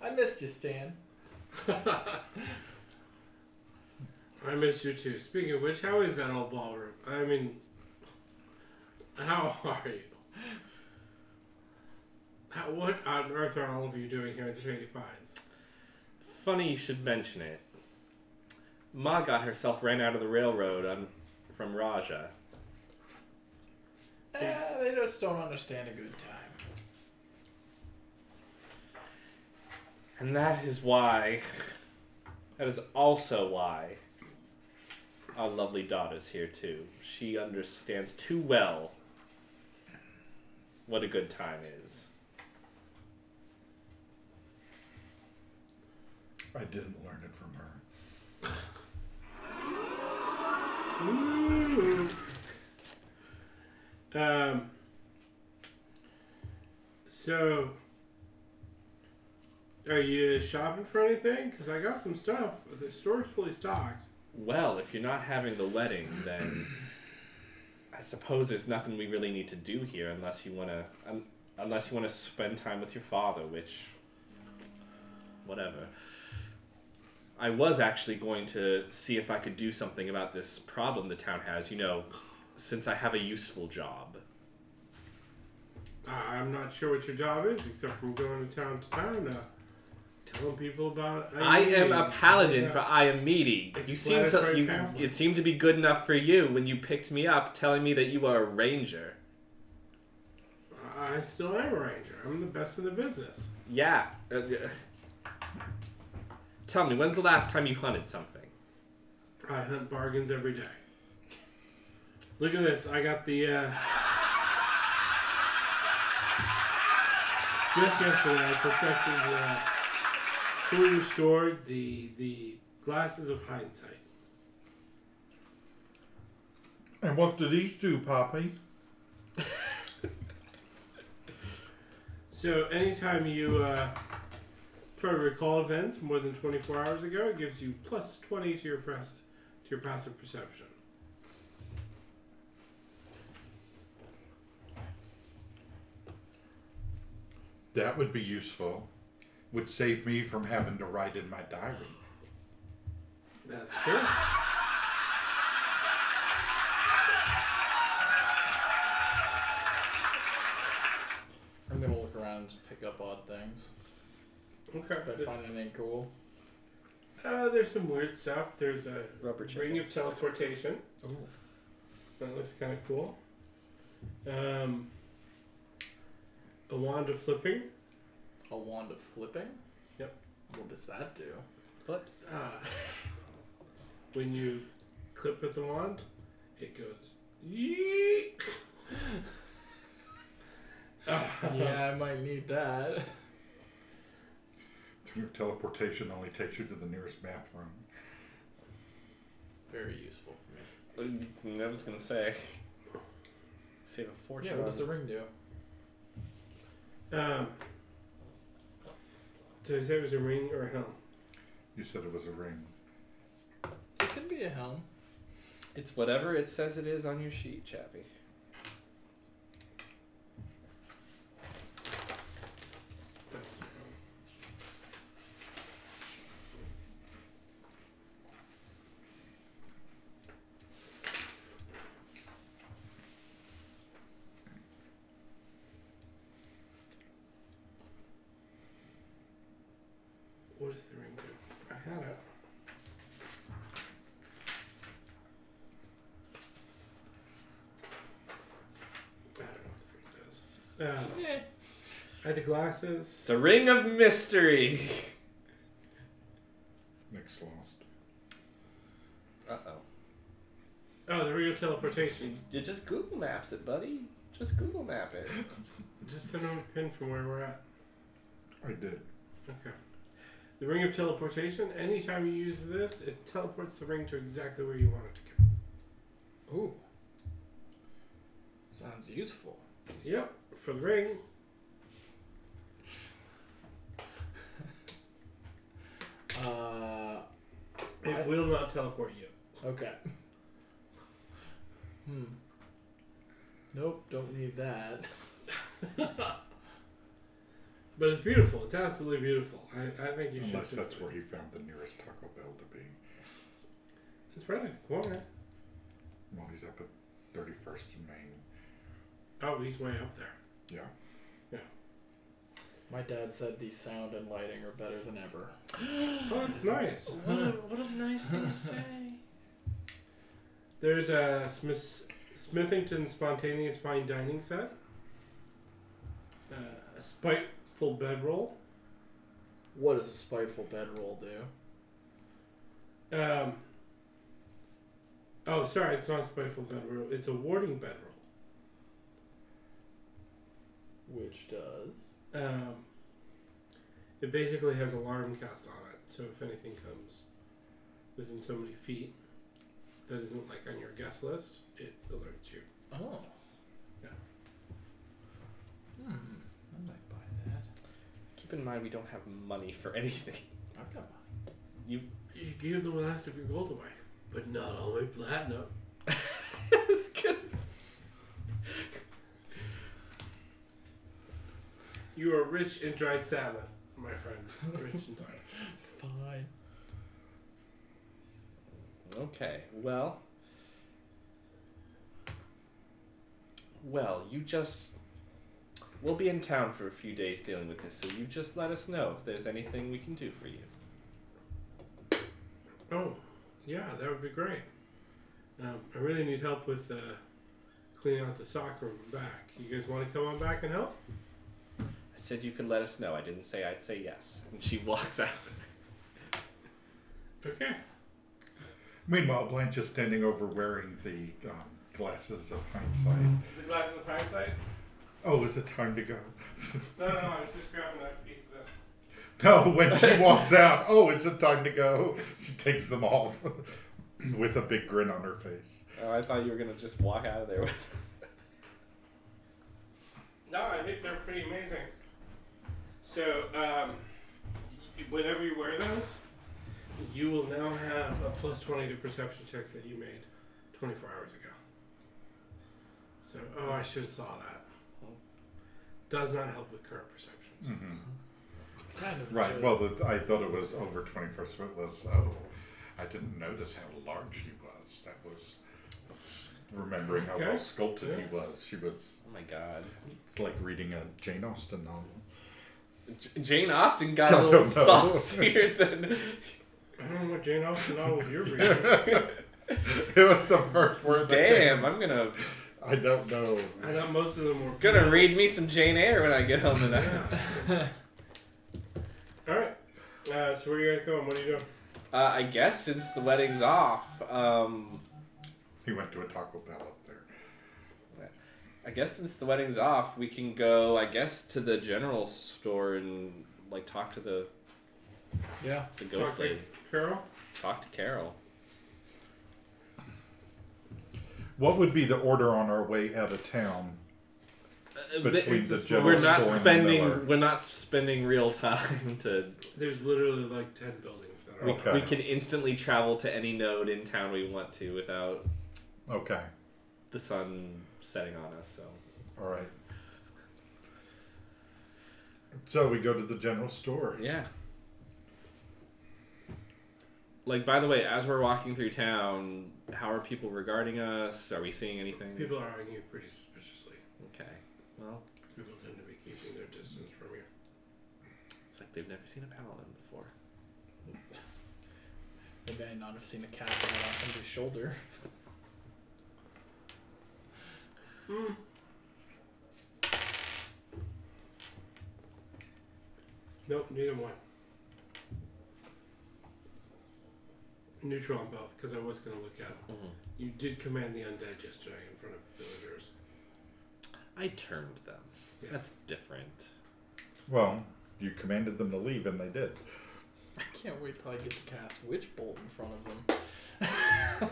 I missed you, Stan.
I miss you too. Speaking of which, how is that old ballroom? I mean, how are you? What on earth are all of you doing here at Shady Pines?
Funny you should mention it. Ma got herself ran out of the railroad from Raja.
They just don't understand a good time.
And that is also why our lovely daughter's here too. She understands too well what a good time is.
I didn't learn it from her.
So, are you shopping for anything? Because I got some stuff. The store's fully stocked.
Well, if you're not having the wedding, then I suppose there's nothing we really need to do here unless you want to spend time with your father, which whatever. I was actually going to see if I could do something about this problem the town has, since I have a useful job.
I'm not sure what your job is, except from going to town, telling people about.
I am a paladin for Iamidi.
Explanatory pamphlet.
It seemed to be good enough for you when you picked me up, telling me that you were a ranger.
I still am a ranger. I'm the best in the business.
Yeah. Tell me, when's the last time you hunted something?
I hunt bargains every day. Look at this. I got the... just yesterday, I perfected... fully restored the glasses of hindsight.
And what do these do, Poppy?
So anytime you try to recall events more than 24 hours ago, it gives you plus 20 to your passive perception.
That would be useful. Would save me from having to write in my diary.
That's true.
I'm gonna look around and just pick up odd things.
Okay.
If I find anything cool.
There's some weird stuff. There's a
Rubber
ring of
chickens.
teleportation.
Ooh.
That looks kind of cool. A wand of flipping.
A wand of flipping?
Yep.
What does that do?
Whoops.
When you clip with the wand, it goes. Yeet.
Yeah, I might need that.
Ring of teleportation only takes you to the nearest bathroom.
Very useful for me.
I was gonna say. Save a fortune.
Yeah, what does the ring do?
Did I say it was a ring or a helm?
You said it was a ring.
It could be a helm.
It's whatever it says it is on your sheet, Chappie.
What does the ring do? I had it. I don't know what the ring does.
Yeah.
I had the glasses.
It's a ring of mystery.
Nick's lost.
Uh-oh.
Oh, the ring of teleportation.
You just Google Maps it, buddy. Just Google Map it.
Just send them a pin from where we're at.
I did.
Okay. The ring of teleportation, anytime you use this, it teleports the ring to exactly where you want it to go.
Ooh. Sounds useful.
Yep, for the ring. It will not teleport you.
Okay. Nope, don't need that.
But it's beautiful. It's absolutely beautiful. I think you should.
Unless that's where he found the nearest Taco Bell to be.
It's right at the corner.
Well, he's up at 31st and Main.
Oh, he's way up there.
Yeah.
My dad said the sound and lighting are better than ever.
Oh, it's nice.
What a nice thing to say.
There's a Smithington Spontaneous Fine Dining set. A Spiteful Bedroll.
What does a spiteful bedroll do?
Oh, sorry, it's not a Spiteful Bedroll. It's a Warding Bedroll.
Which does?
It basically has alarm cast on it, so if anything comes within so many feet that isn't like on your guest list, it alerts you.
Oh.
Yeah.
I might buy that.
Keep in mind we don't have money for anything.
I've got mine.
You give the last of your gold away, but not all my platinum.
It was good.
You are rich in dried salmon, my friend. Rich in dried.
It's fine.
Okay, well, you just... We'll be in town for a few days dealing with this, so you just let us know if there's anything we can do for you.
Oh, yeah, that would be great. I really need help with cleaning out the stock room and back. You guys want to come on back and help?
I said you could let us know. I didn't say I'd say yes. And she walks out.
Okay.
Meanwhile, Blanche is standing over wearing the glasses of hindsight.
The glasses of hindsight?
Oh, is it time to go?
No, I was just grabbing that piece of this.
No, when she walks out, oh, is it time to go? She takes them off with a big grin on her face.
Oh, I thought you were gonna just walk out of there with.
No, I think they're pretty amazing. So, whenever you wear those, you will now have a plus 20 to perception checks that you made 24 hours ago. So, I should have saw that. Does not help with current perceptions.
Mm-hmm.
Kind of
Right.
should.
Well, I thought it was over 21st, but it was, I didn't notice how large she was. That was remembering how
Okay.
well sculpted
Yeah.
he was. She was,
Oh my god.
it's like reading a Jane Austen novel.
Jane Austen got
I
a little
don't know.
saucier than.
I don't know what Jane Austen novel you're reading.
It was the first word that
Damn,
came.
I'm gonna
I don't know.
I thought most of them were.
gonna read me some Jane Eyre when I get home tonight.
Yeah. Alright. So where are you guys going? What are you doing?
I guess since the wedding's off,
He went to a Taco Bell up there.
I guess since the wedding's off, we can go, I guess, to the general store and like talk to the
Yeah.
ghost
Talk to
lady.
Carol?
Talk to Carol.
What would be the order on our way out of town between
it's
the
a small-
general
We're not
store and the
spending.
Miller?
We're not spending real time to.
There's literally like 10 buildings that are.
Okay.
We can instantly travel to any node in town we want to without
Okay.
the sun setting on us. So
All right. So we go to the general store.
yeah. Like, by the way, as we're walking through town, how are people regarding us? Are we seeing anything?
People are eyeing you pretty suspiciously.
Okay. Well,
People tend to be keeping their distance from you.
it's like they've never seen a paladin before.
They may not have seen a cat on somebody's shoulder.
Nope, neither one. Neutral on both, because I was going to look at them.
Mhm.
You did command the undead yesterday in front of villagers.
I turned them.
Yeah.
That's different.
Well, you commanded them to leave, and they did.
I can't wait till I get to cast Witch Bolt in front of them.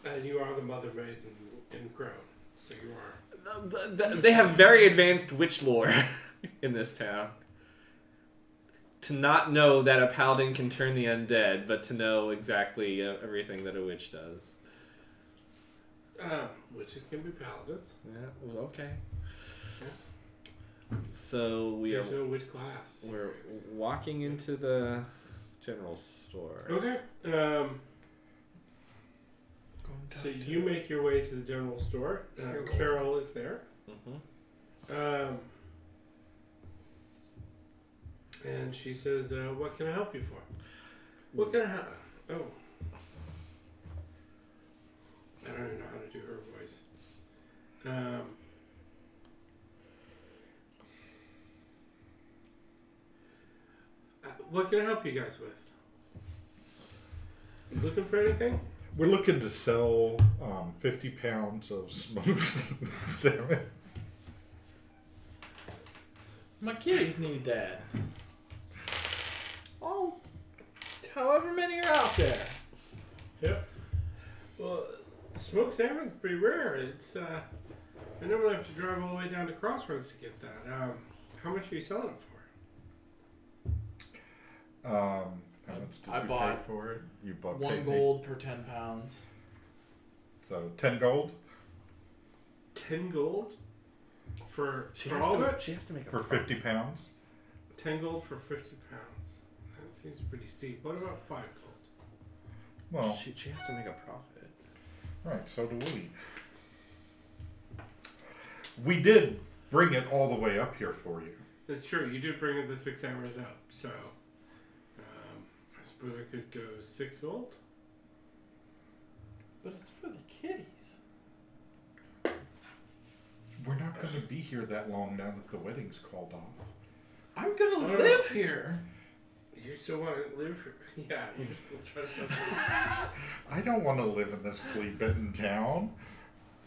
And you are the mother maiden in Crown, so you are.
They have very advanced witch lore in this town. To not know that a paladin can turn the undead, but to know exactly everything that a witch does.
Witches can be paladins.
Yeah. Well, okay.
Yeah.
So
There's no witch class.
we're walking into the general store.
Okay. So you make your way to the general store. Carol is there.
Mm-hmm.
And she says, what can I help you for? What can I help? Oh. I don't even know how to do her voice. What can I help you guys with? You looking for anything?
We're looking to sell 50 pounds of smoked salmon.
My kitties need that. Oh, however many are out there.
Yep. Well, smoked salmon's pretty rare. It's I normally have to drive all the way down to Crossroads to get that. How much are you selling it for?
How much did
I
you pay
bought
for it? You bought
1
paid-
gold per 10 pounds.
So 10 gold
10 gold for
She
for
has
all of
to.
it.
She has to make a
for 50 pounds.
10 gold for 50 pounds. That seems pretty steep. What about 5 gold?
Well,
She has to make a profit.
right, so do we. We did bring it all the way up here for you.
That's true. You did bring it the 6 hours up, so I suppose I could go 6 gold.
But it's for the kitties.
We're not going to be here that long now that the wedding's called off.
I'm gonna
Oh.
live here.
You still want to live? Yeah, you're still trying to.
I don't want to live in this flea-bitten town.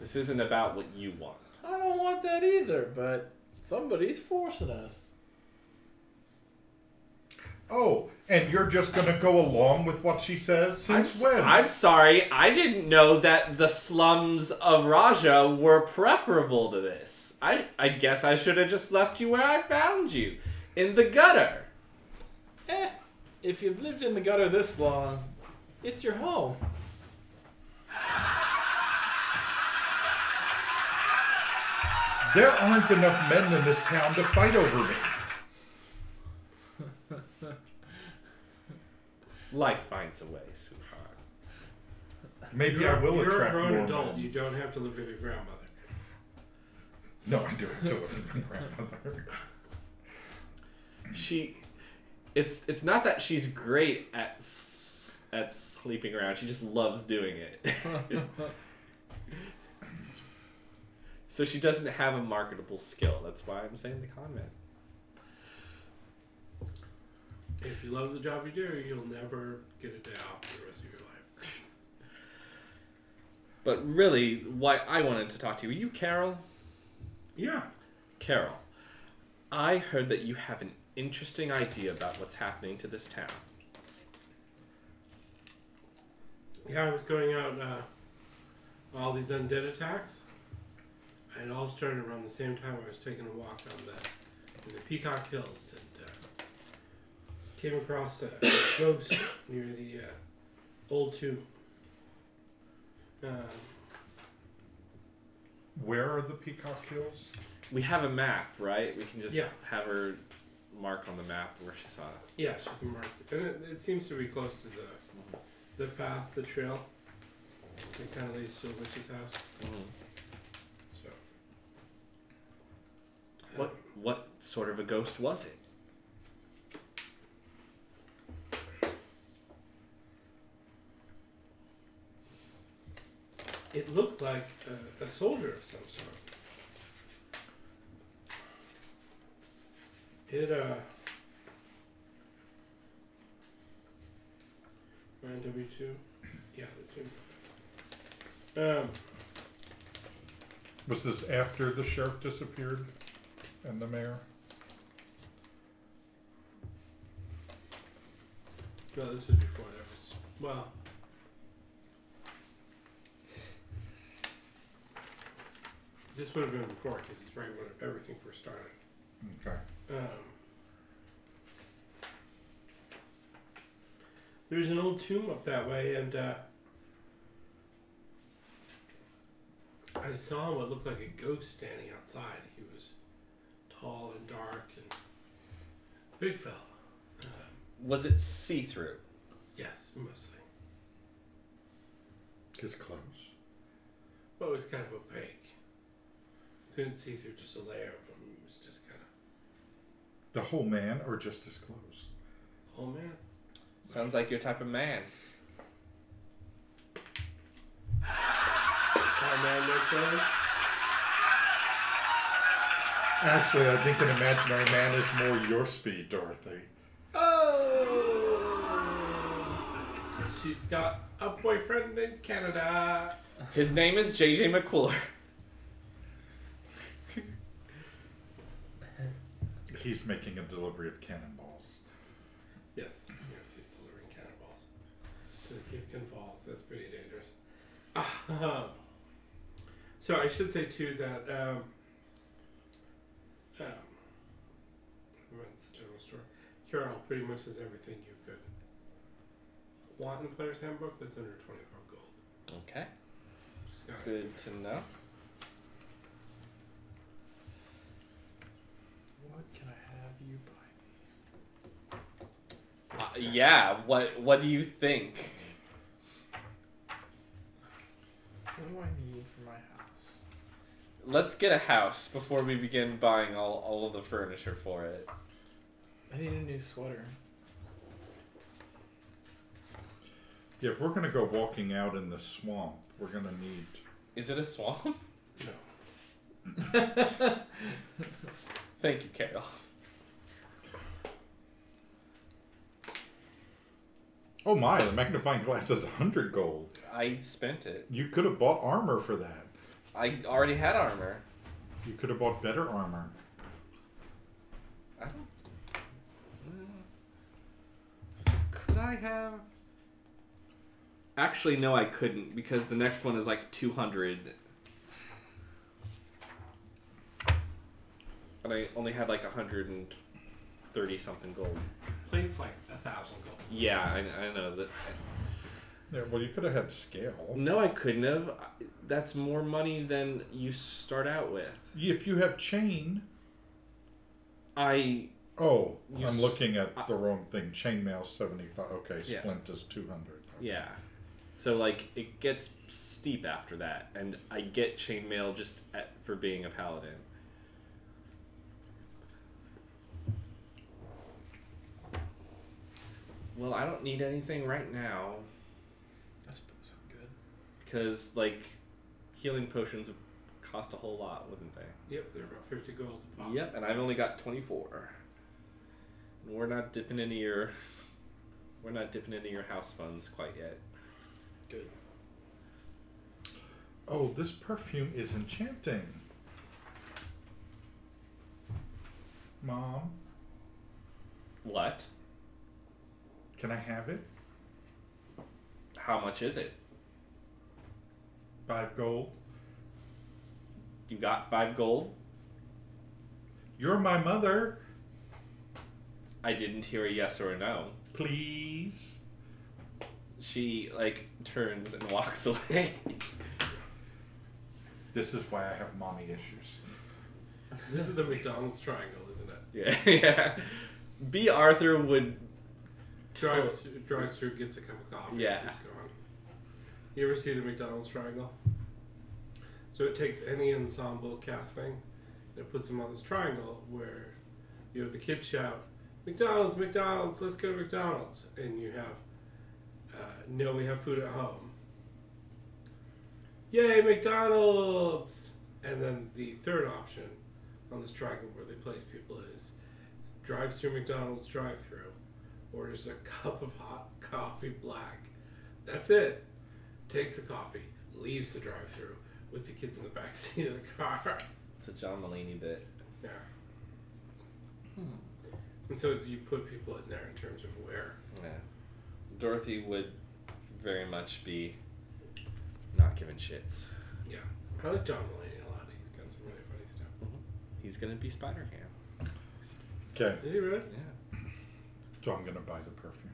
This isn't about what you want.
I don't want that either, but somebody's forcing us.
Oh, and you're just going to go along with what she says? Since when?
I'm sorry, I didn't know that the slums of Raja were preferable to this. I guess I should have just left you where I found you, in the gutter.
If you've lived in the gutter this long, it's your home.
There aren't enough men in this town to fight over me.
Life finds a way, sweetheart.
Maybe I will
You're a
attract
grown
more
adult.
men.
You don't have to live with your grandmother.
No, I do have to live with my grandmother.
It's not that she's great at sleeping around. She just loves doing it. So she doesn't have a marketable skill. That's why I'm saying the convent.
If you love the job you do, you'll never get a day off for the rest of your life.
But really, why I wanted to talk to you. Are you Carol?
Yeah.
Carol, I heard that you have an interesting idea about what's happening to this town.
Yeah, I was going out all these undead attacks. And it all started around the same time I was taking a walk on in the Peacock Hills and came across a ghost near the old tomb.
Where are the Peacock Hills?
We have a map, right? We can just
Yeah.
have her mark on the map where she saw it.
Yeah, she can mark it. And it seems to be close to the path, the trail. It kind of leads to the witch's house. So.
What sort of a ghost was it?
It looked like a soldier of some sort. It, Ryan W2? Yeah, the two.
Was this after the sheriff disappeared and the mayor?
No, this was before that was, well. This would have been before, because it's right when everything first started.
Okay.
There's an old tomb up that way, and I saw what looked like a ghost standing outside. He was tall and dark and big fella.
Was it see-through?
Yes, mostly.
His clothes.
But it was kind of opaque. Couldn't see through just a layer of him. It was just kind of,
The whole man or just his clothes?
oh man.
Sounds like your type of man.
Oh man, no clothes.
Actually, I think an imaginary man is more your speed, Dorothy.
Oh! She's got a boyfriend in Canada.
His name is JJ McClure.
He's making a delivery of cannonballs.
Yes, he's delivering cannonballs to the Kitkin Falls. That's pretty dangerous. So I should say too that runs the general store. Carol pretty much has everything you could want in the player's handbook. That's under 25 gold.
Okay.
Just got
Good to know.
What can I have you buy me?
Yeah. What do you think?
What do I need for my house?
Let's get a house before we begin buying all of the furniture for it.
I need a new sweater.
Yeah, if we're going to go walking out in the swamp, we're going to need...
Is it a swamp?
no.
Thank you, Carol.
Oh my, the magnifying glass is 100 gold.
I spent it.
You could have bought armor for that.
I already had armor.
You could have bought better armor.
I don't. Could I have? Actually, no, I couldn't because the next one is like 200. But I only had like 130 something gold.
Plate's like 1,000 gold.
Yeah, I know that.
Yeah, well, you could have had scale.
No, I couldn't have. That's more money than you start out with.
If you have chain.
I.
Oh,
You
I'm looking at the wrong thing. Chainmail 75. Okay,
Yeah.
splint is 200. Okay.
Yeah. So, like, it gets steep after that, and I get chainmail just for being a paladin. Well, I don't need anything right now,
I suppose I'm good.
because, like, healing potions would cost a whole lot, wouldn't they?
Yep, they're about 50 gold a pop.
Yep, and I've only got 24. And we're not dipping into your... We're not dipping into your house funds quite yet.
Good.
Oh, this perfume is enchanting. Mom,
What?
can I have it?
How much is it?
5 gold.
You got 5 gold?
You're my mother.
I didn't hear a yes or a no.
Please.
She, like, turns and walks away.
This is why I have mommy issues.
This is the McDonald's triangle, isn't it?
Yeah, yeah. B. Arthur would...
Drives through, gets a cup of coffee,
Yeah.
and keeps going. You ever see the McDonald's triangle? So it takes any ensemble casting and it puts them on this triangle where you have the kids shout, McDonald's, McDonald's, let's go to McDonald's. And you have, no, we have food at home. Yay, McDonald's! And then the third option on this triangle where they place people is drives through McDonald's drive-through, orders a cup of hot coffee black. That's it. Takes the coffee, leaves the drive-through with the kids in the back seat of the car.
It's a John Mulaney bit.
Yeah. And so you put people in there in terms of where.
Yeah. Dorothy would very much be not giving shits.
Yeah. I like John Mulaney a lot. He's got some really funny stuff.
He's gonna be Spider-Ham.
Okay,
Is he really?
Yeah.
so I'm going to buy the perfume.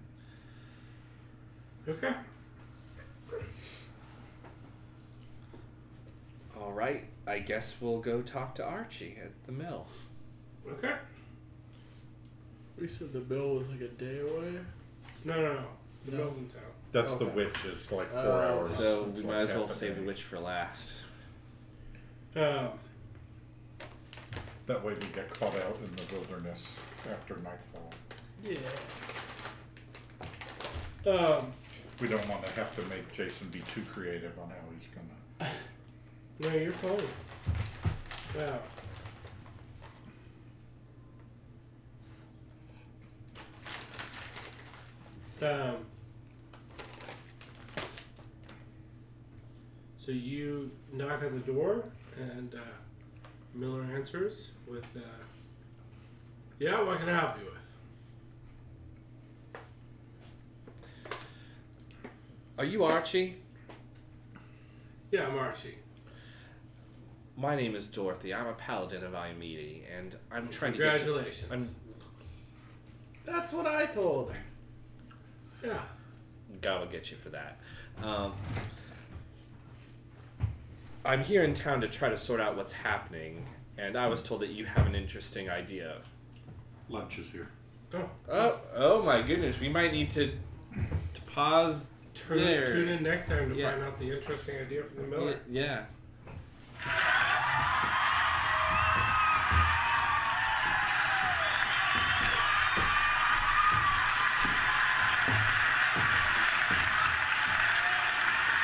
Okay.
All right. I guess we'll go talk to Archie at the mill.
Okay.
We said the bill was like a day away.
No. The
No.
mill's in town.
That's the
Okay.
witch. It's like 4
Oh.
hours.
So
It's
we
like
might as well
half a
save the
day.
witch for last.
That way we get caught out in the wilderness after nightfall.
Yeah.
We don't want to have to make Jason be too creative on how he's gonna.
No, you're fine. So you knock on the door, and Miller answers with, "Yeah, what can I help you with?"
Are you Archie?
Yeah, I'm Archie.
My name is Dorothy. I'm a paladin of Iamidi, and I'm trying to get to...
Congratulations.
That's what I told her.
Yeah.
God will get you for that. I'm here in town to try to sort out what's happening, and I was told that you have an interesting idea.
Lunch is here.
Oh my goodness. We might need to pause
Tune
there.
in next time to
Yeah.
find out the interesting idea from the Miller.
Yeah.